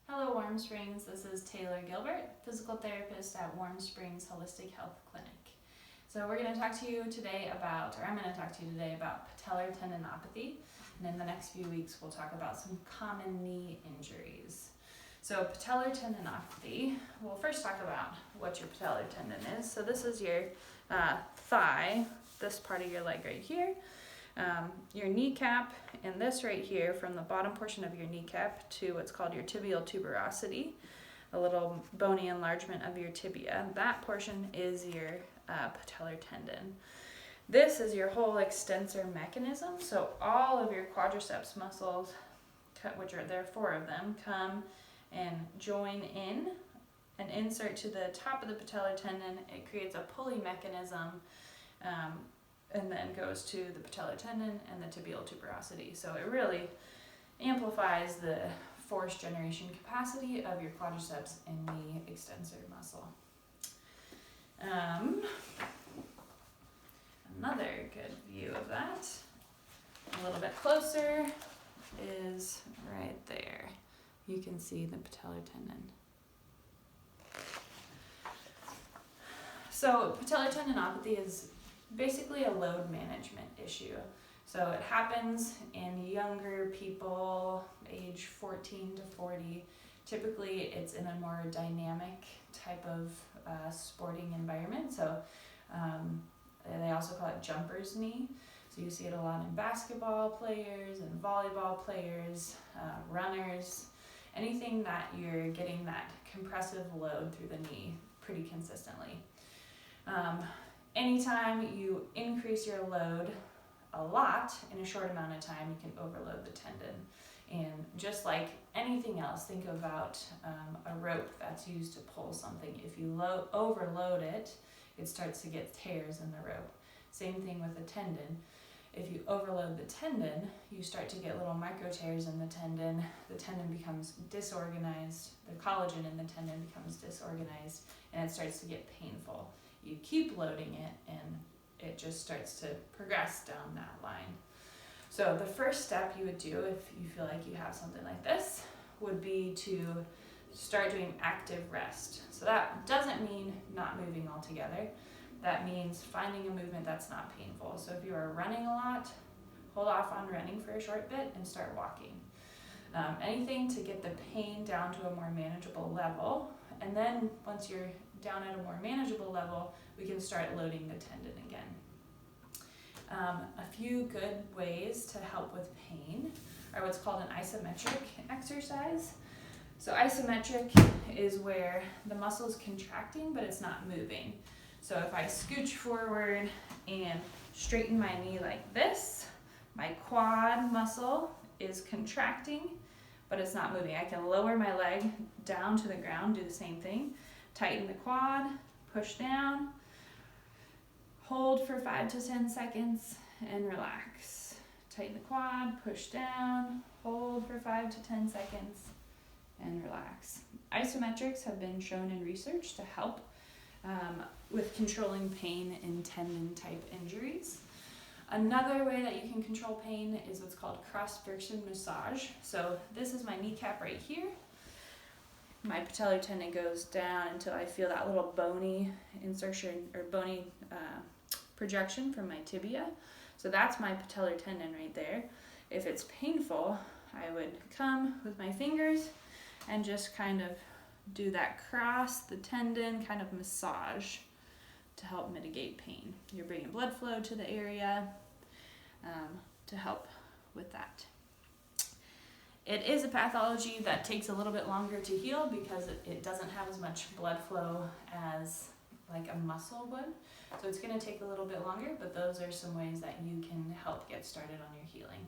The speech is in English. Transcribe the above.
Hello Warm Springs, this is Taylor Gilbert, physical therapist at Warm Springs Holistic Health Clinic. So we're going to talk to you today about, or I'm going to talk to you today about patellar tendinopathy, and in the next few weeks we'll talk about some common knee injuries. So patellar tendinopathy, we'll first talk about what your patellar tendon is. So this is your thigh, this part of your leg right here. Your kneecap, and this right here from the bottom portion of your kneecap to what's called your tibial tuberosity, a little bony enlargement of your tibia. That portion is your patellar tendon. This is your whole extensor mechanism. So all of your quadriceps muscles, which there are 4 of them, come and join in and insert to the top of the patellar tendon. It creates a pulley mechanism and then goes to the patellar tendon and the tibial tuberosity. So it really amplifies the force generation capacity of your quadriceps and knee extensor muscle. Another good view of that, a little bit closer, is right there. You can see the patellar tendon. So patellar tendinopathy is basically a load management issue. So it happens in younger people, age 14 to 40. Typically it's in a more dynamic type of sporting environment. So they also call it jumper's knee. So you see it a lot in basketball players and volleyball players, runners, anything that you're getting that compressive load through the knee pretty consistently. Anytime you increase your load a lot in a short amount of time, you can overload the tendon. And just like anything else, think about a rope that's used to pull something. If you overload it, it starts to get tears in the rope. Same thing with a tendon. If you overload the tendon, you start to get little micro tears in the tendon becomes disorganized, the collagen in the tendon becomes disorganized, and it starts to get painful. You keep loading it and it just starts to progress down that line. So the first step you would do if you feel like you have something like this would be to start doing active rest. So that doesn't mean not moving altogether. That means finding a movement that's not painful. So if you are running a lot, hold off on running for a short bit and start walking. Anything to get the pain down to a more manageable level. And then once you're down at a more manageable level, we can start loading the tendon again. A few good ways to help with pain are what's called an isometric exercise. So isometric is where the muscle is contracting, but it's not moving. So if I scooch forward and straighten my knee like this, my quad muscle is contracting, but it's not moving. I can lower my leg down to the ground, do the same thing. Tighten the quad, push down, hold for 5 to 10 seconds, and relax. Tighten the quad, push down, hold for 5 to 10 seconds, and relax. Isometrics have been shown in research to help with controlling pain in tendon-type injuries. Another way that you can control pain is what's called cross-person massage. So this is my kneecap right here. My patellar tendon goes down until I feel that little bony insertion or bony projection from my tibia. So that's my patellar tendon right there. If it's painful, I would come with my fingers and just kind of do that cross the tendon kind of massage to help mitigate pain. You're bringing blood flow to the area to help with that. It is a pathology that takes a little bit longer to heal because it doesn't have as much blood flow as like a muscle would. So it's going to take a little bit longer, but those are some ways that you can help get started on your healing.